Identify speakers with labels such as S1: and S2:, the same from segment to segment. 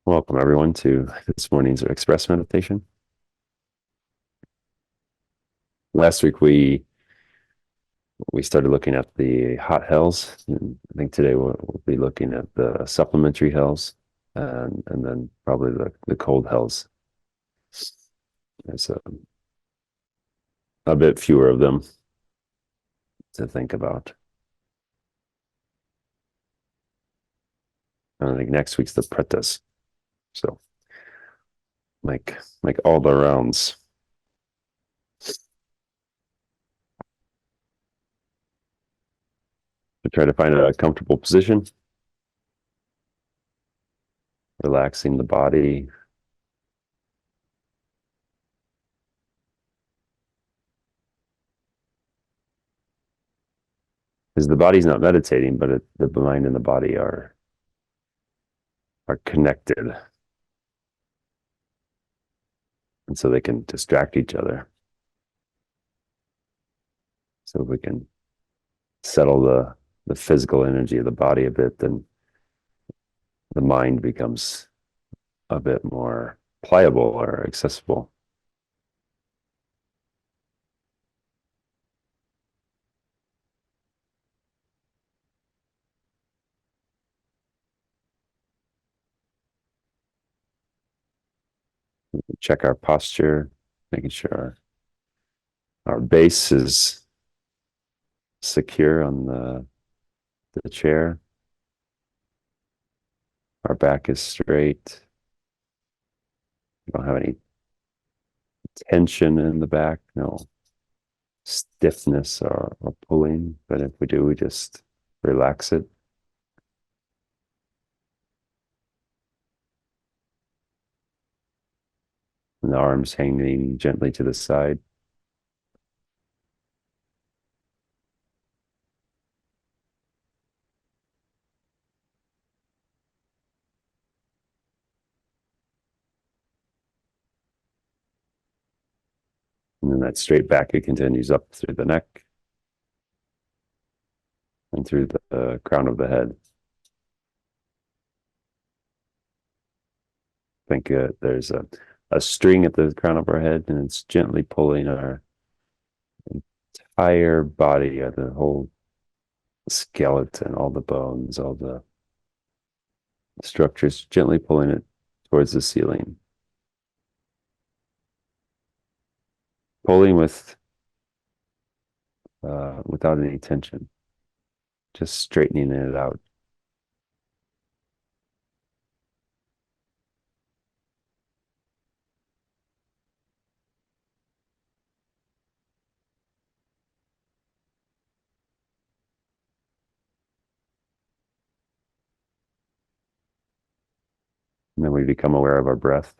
S1: Welcome everyone to this morning's express meditation. Last week we started looking at the hot hells, and I think today we'll be looking at the supplementary hells, and then probably the cold hells. There's a bit fewer of them to think about. And I think next week's the pretas. So like all the rounds. To try to find a comfortable position, relaxing the body. Because the body's not meditating, but the mind and the body are connected, and so they can distract each other. So if we can settle the physical energy of the body a bit, then the mind becomes a bit more pliable or accessible. Check our posture, making sure our base is secure on the chair. Our back is straight. We don't have any tension in the back, no stiffness or pulling. But if we do, we just relax it. And the arms hanging gently to the side. And then that straight back, it continues up through the neck and through the crown of the head. Think there's a string at the crown of our head, and it's gently pulling our entire body, the whole skeleton, all the bones, all the structures, gently pulling it towards the ceiling. Pulling without any tension, just straightening it out. And then we become aware of our breath.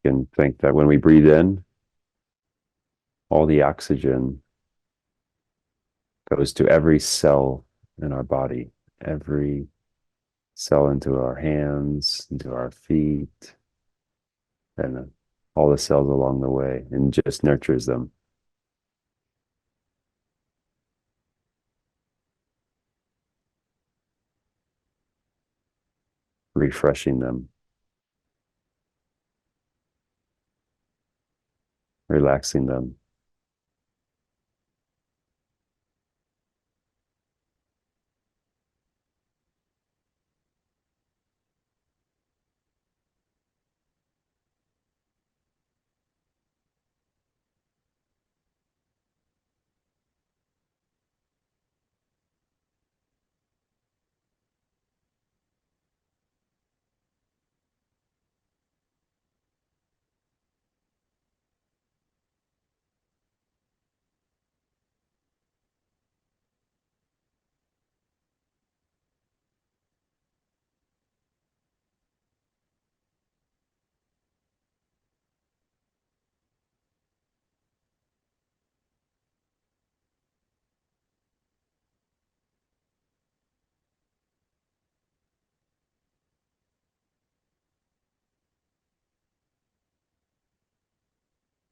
S1: You can think that when we breathe in, all the oxygen goes to every cell in our body, every cell into our hands, into our feet, and all the cells along the way, and just nurtures them. Refreshing them, relaxing them.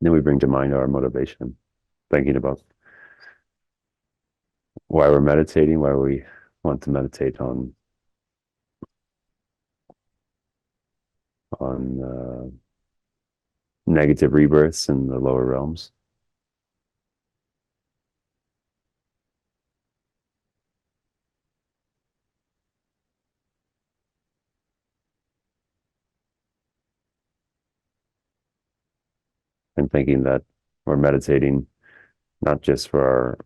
S1: then we bring to mind our motivation, thinking about why we're meditating, why we want to meditate on negative rebirths in the lower realms. And thinking that we're meditating not just for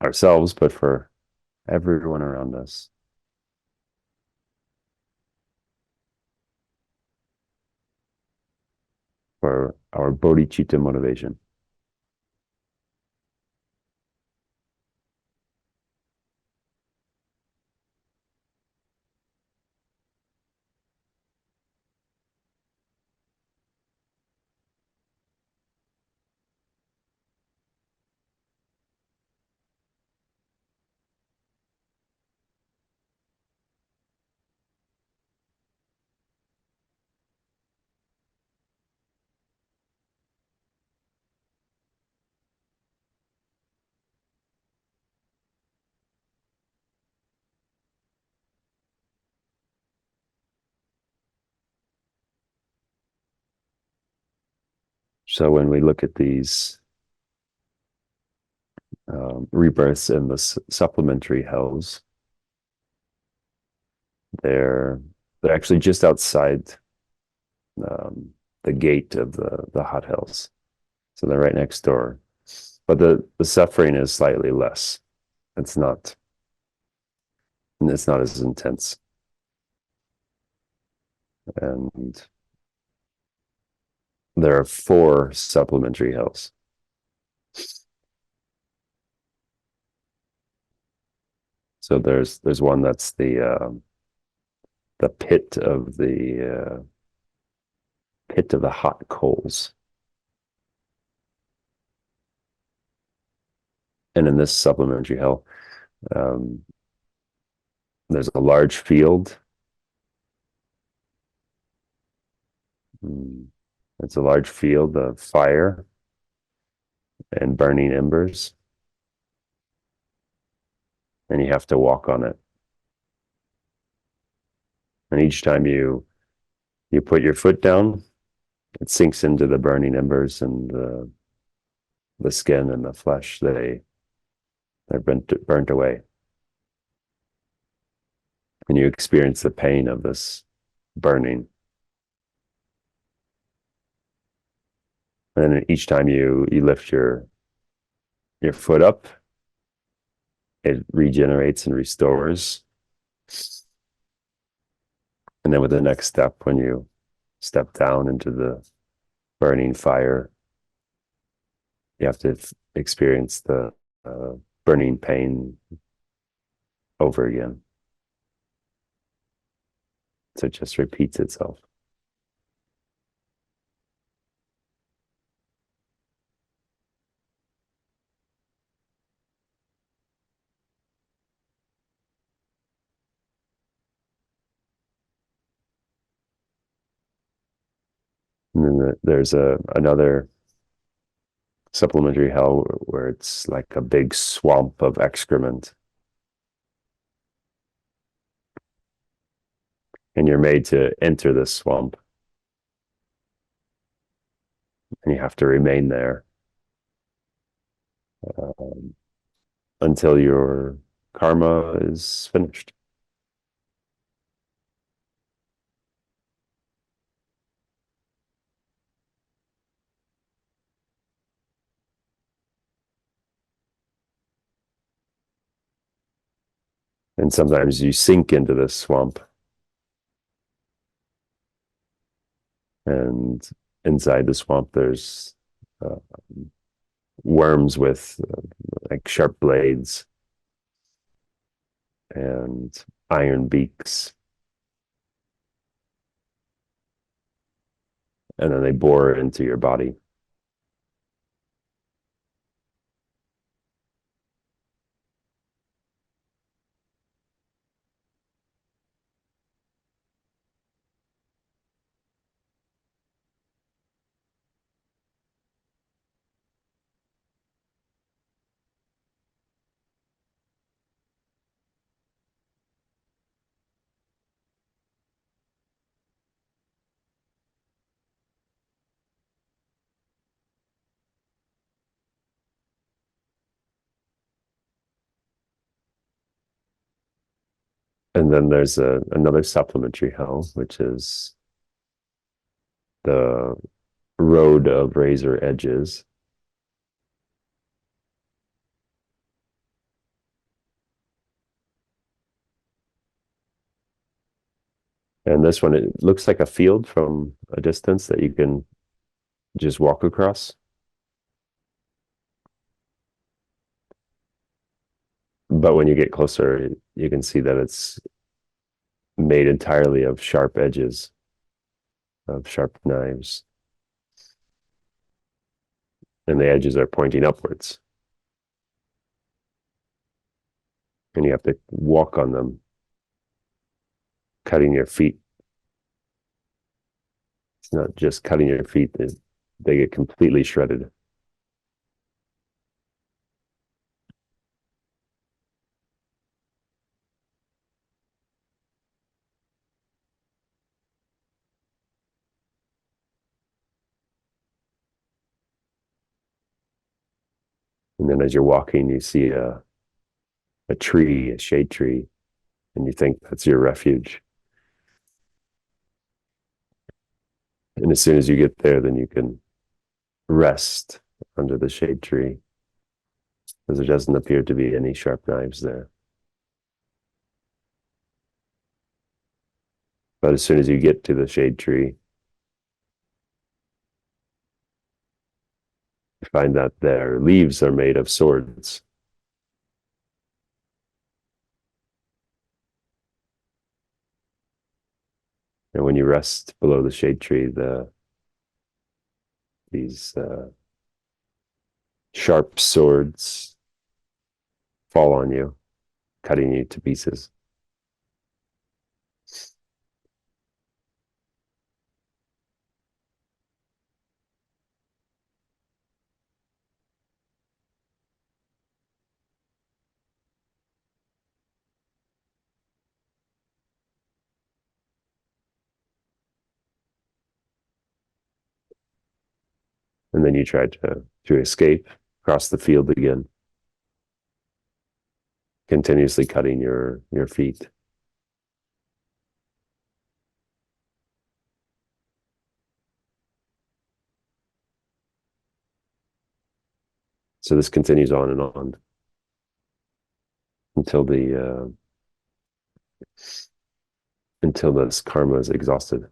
S1: ourselves, but for everyone around us, for our bodhicitta motivation. So when we look at these rebirths in the supplementary hells, they're they're actually just outside um, the gate of the hot hells. So they're right next door. But the suffering is slightly less. It's not it's not as intense. And there are four supplementary hells. So there's one that's the pit of the hot coals. And in this supplementary hell, um, there's a large field. Mm, it's a large field of fire and burning embers, and you have to walk on it. And each time you put your foot down, it sinks into the burning embers, and the skin and the flesh they're burnt away, and you experience the pain of this burning. And then each time you lift your foot up, it regenerates and restores. And then with the next step, when you step down into the burning fire, you have to experience the uh, burning pain over again. So it just repeats itself. And then there's another supplementary hell where it's like a big swamp of excrement. And you're made to enter this swamp, and you have to remain there um, until your karma is finished. And sometimes you sink into this swamp, and inside the swamp there's uh, worms with like sharp blades and iron beaks, and then they bore into your body. And then there's another supplementary hell, which is the road of razor edges. And this one, it looks like a field from a distance that you can just walk across. But when you get closer, you can see that it's made entirely of sharp edges, of sharp knives. And the edges are pointing upwards. And you have to walk on them, cutting your feet. It's not just cutting your feet, they get completely shredded. And then as you're walking, you see a tree, a shade tree, and you think that's your refuge. And as soon as you get there, then you can rest under the shade tree because there doesn't appear to be any sharp knives there. But as soon as you get to the shade tree, you find that their leaves are made of swords. And when you rest below the shade tree, these sharp swords fall on you, cutting you to pieces. And then you try to escape across the field again, continuously cutting your feet. So this continues on and on until the until this karma is exhausted.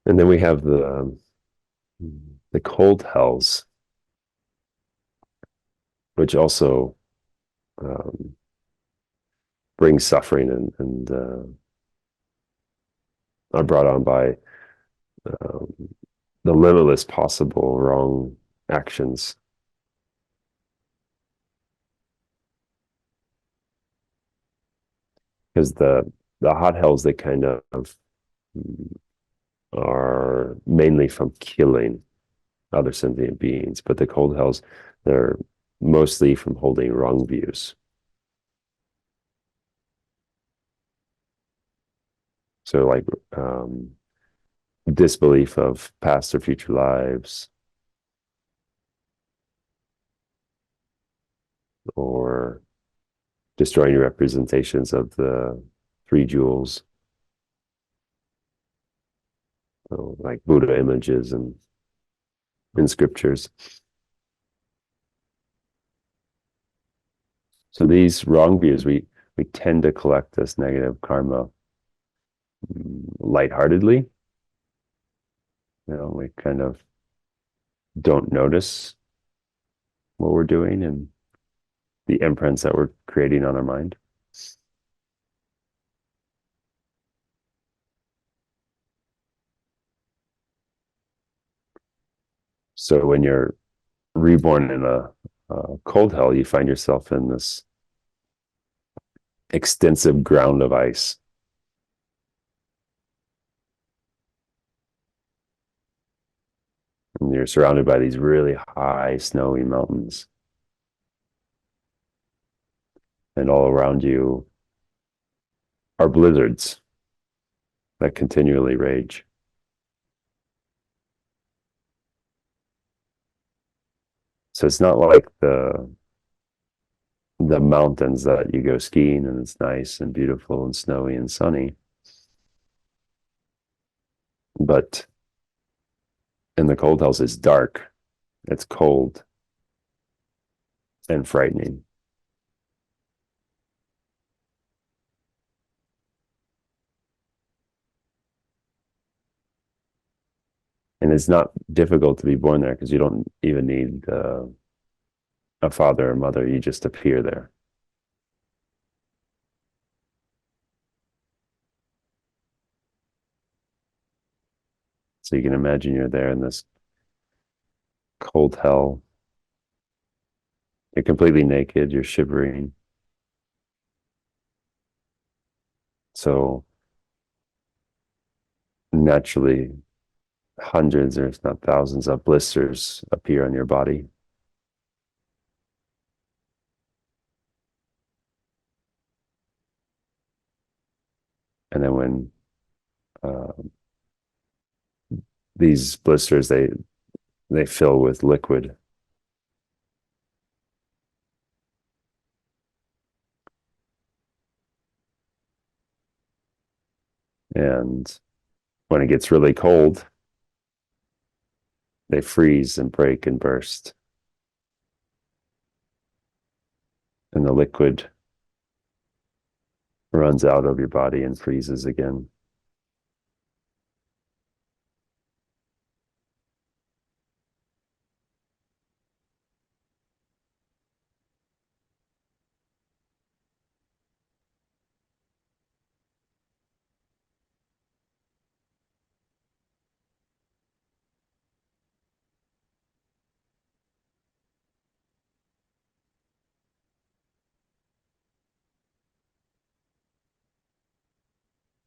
S1: And then we have the cold hells, which also um, bring suffering and are brought on by um, the limitless possible wrong actions. Because the hot hells, they kind of are mainly from killing other sentient beings, but the cold hells, they're mostly from holding wrong views. So like disbelief of past or future lives, or destroying representations of the three jewels, so like Buddha images and in scriptures. So these wrong views, we tend to collect this negative karma lightheartedly. We kind of don't notice what we're doing and the imprints that we're creating on our mind. So when you're reborn in a cold hell, you find yourself in this extensive ground of ice. And you're surrounded by these really high snowy mountains. And all around you are blizzards that continually rage. So it's not like the mountains that you go skiing and it's nice and beautiful and snowy and sunny. But in the cold hells, it's dark, it's cold and frightening. And it's not difficult to be born there because you don't even need a father or mother. You just appear there. So you can imagine you're there in this cold hell. You're completely naked, you're shivering. So naturally, hundreds or if not thousands of blisters appear on your body. And then when uh, these blisters, they fill with liquid. And when it gets really cold, they freeze and break and burst. And the liquid runs out of your body and freezes again.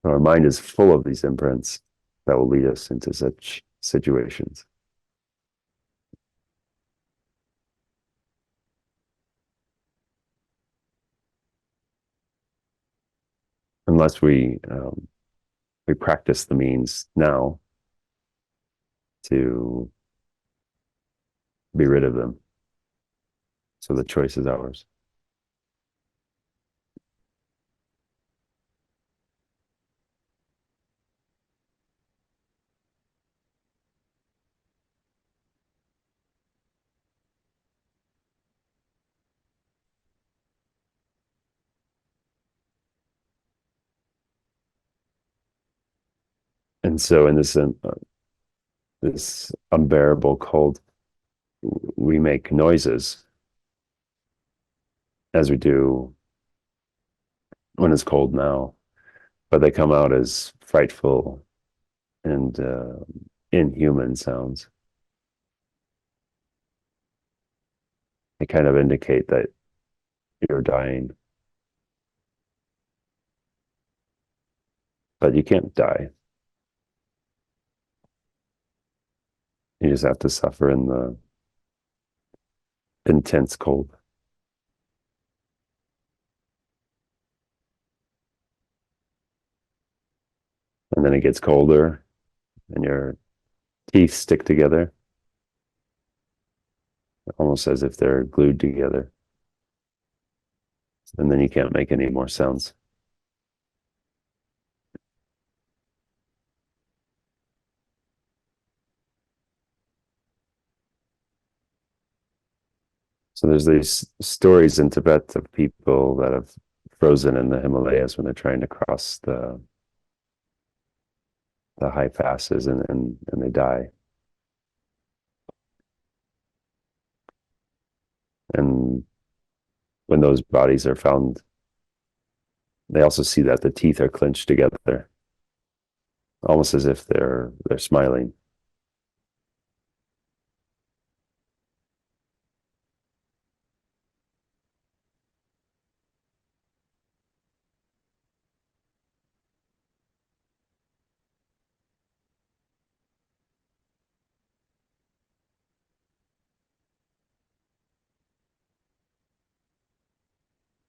S1: Our mind is full of these imprints that will lead us into such situations. Unless we practice the means now to be rid of them. So the choice is ours. And so in this unbearable cold, we make noises as we do when it's cold now, but they come out as frightful and inhuman sounds. They kind of indicate that you're dying, but you can't die. You just have to suffer in the intense cold. And then it gets colder and your teeth stick together, almost as if they're glued together. And then you can't make any more sounds. So there's these stories in Tibet of people that have frozen in the Himalayas when they're trying to cross the high passes and they die. And when those bodies are found, they also see that the teeth are clenched together, almost as if they're smiling.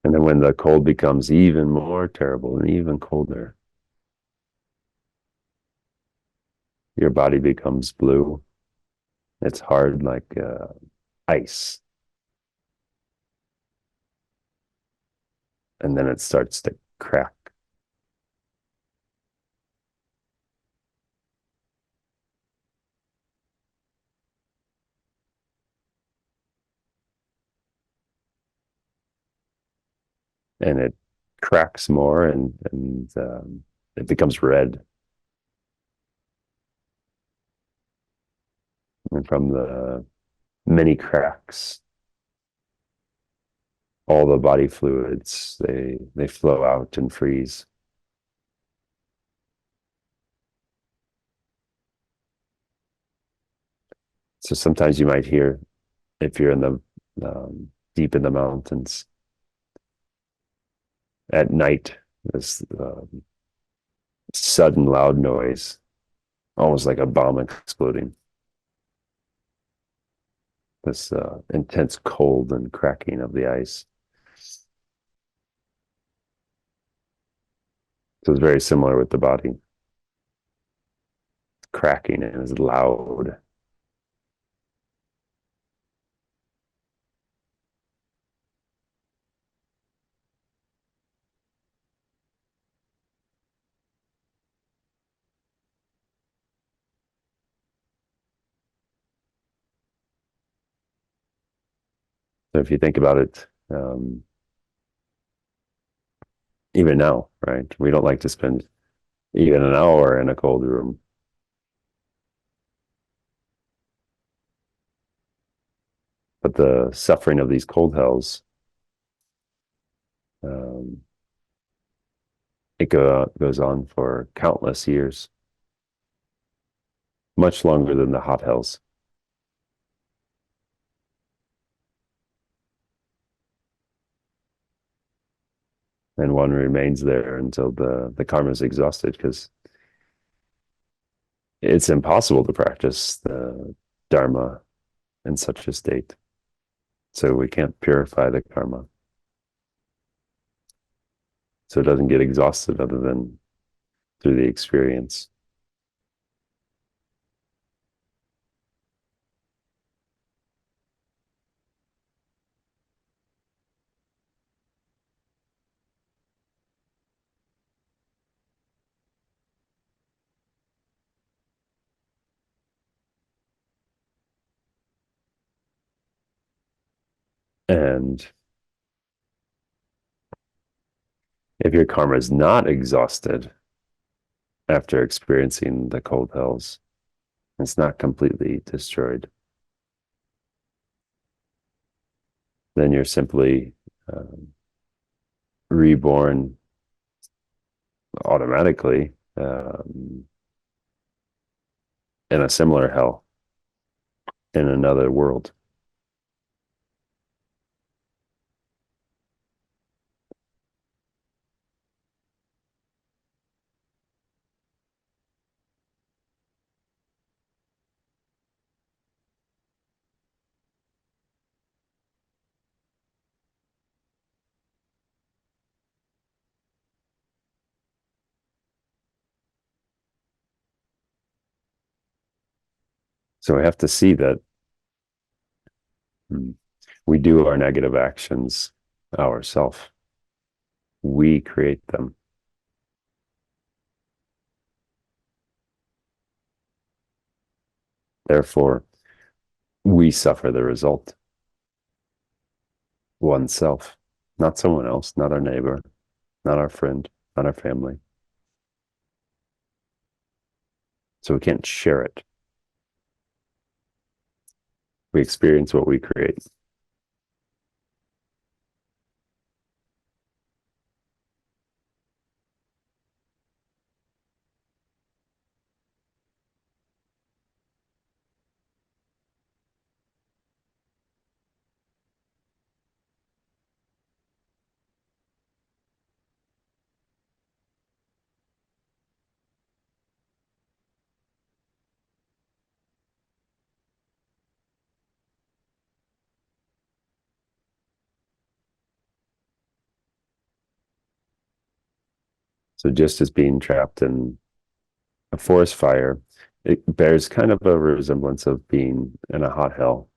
S1: And then when the cold becomes even more terrible and even colder, your body becomes blue. It's hard like ice. And then it starts to crack. And it cracks more and it becomes red. And from the many cracks, all the body fluids they flow out and freeze. So sometimes you might hear if you're in the deep in the mountains at night, this sudden loud noise, almost like a bomb exploding. This intense cold and cracking of the ice. So it's very similar with the body. Cracking and is loud. So if you think about it, even now, right? We don't like to spend even an hour in a cold room, but the suffering of these cold hells, um, goes on for countless years, much longer than the hot hells. And one remains there until the karma is exhausted because it's impossible to practice the dharma in such a state. So we can't purify the karma. So it doesn't get exhausted other than through the experience. And if your karma is not exhausted after experiencing the cold hells, it's not completely destroyed, then you're simply um, reborn automatically in a similar hell in another world. So we have to see that mm, we do our negative actions ourselves. We create them. Therefore, we suffer the result. Oneself, not someone else, not our neighbor, not our friend, not our family. So we can't share it. We experience what we create. So just as being trapped in a forest fire, it bears kind of a resemblance of being in a hot hell.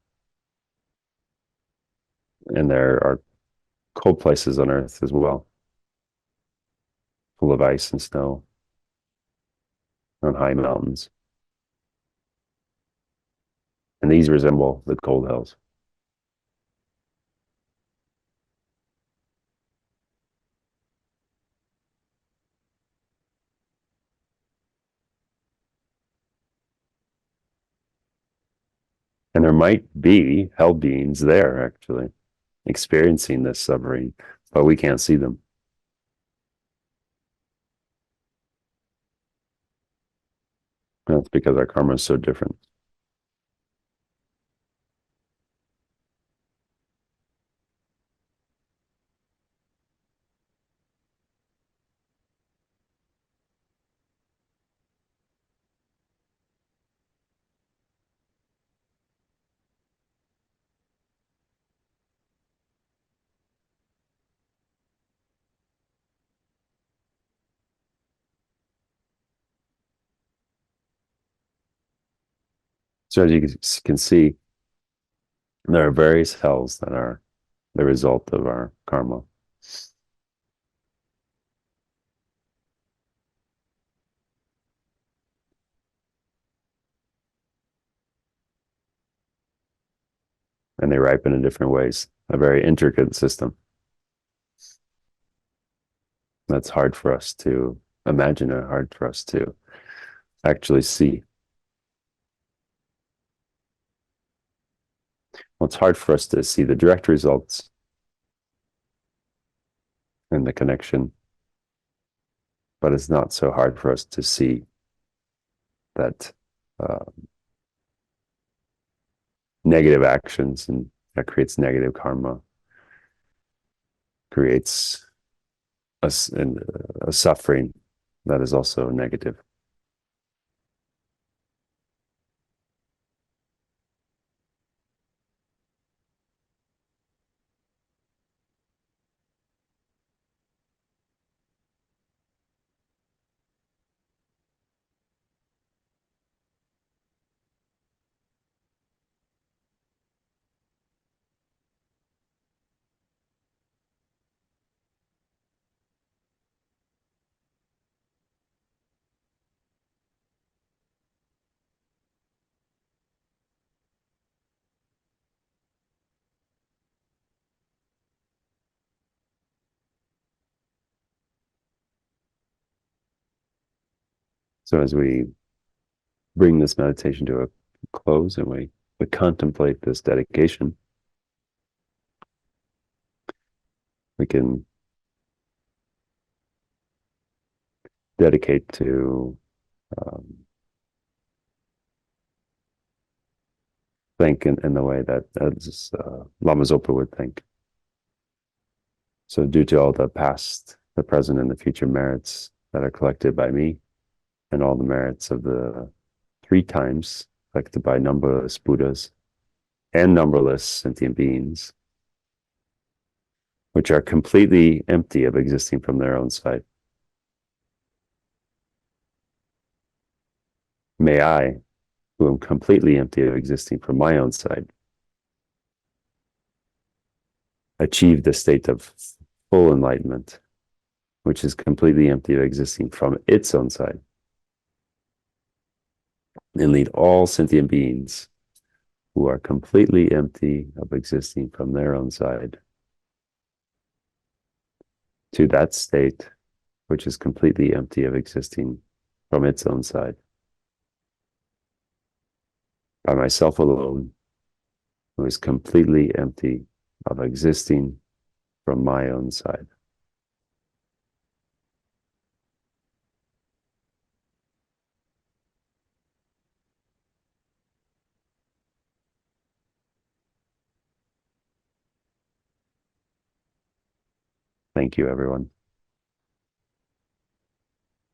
S1: And there are cold places on Earth as well, full of ice and snow on high mountains. And these resemble the cold hells. And there might be hell beings there, actually, experiencing this suffering, but we can't see them. That's because our karma is so different. So as you can see, there are various hells that are the result of our karma. And they ripen in different ways, a very intricate system that's hard for us to imagine or hard for us to actually see. Well, it's hard for us to see the direct results and the connection, but it's not so hard for us to see that uh, negative actions and that creates negative karma, creates a suffering that is also negative. So as we bring this meditation to a close and we contemplate this dedication, we can dedicate to um, think in the way that as Lama Zopa would think. So due to all the past, the present, and the future merits that are collected by me, and all the merits of the three times collected by numberless Buddhas and numberless sentient beings, which are completely empty of existing from their own side. May I, who am completely empty of existing from my own side, achieve the state of full enlightenment, which is completely empty of existing from its own side, and lead all sentient beings who are completely empty of existing from their own side to that state which is completely empty of existing from its own side. By myself alone, who is completely empty of existing from my own side. Thank you, everyone.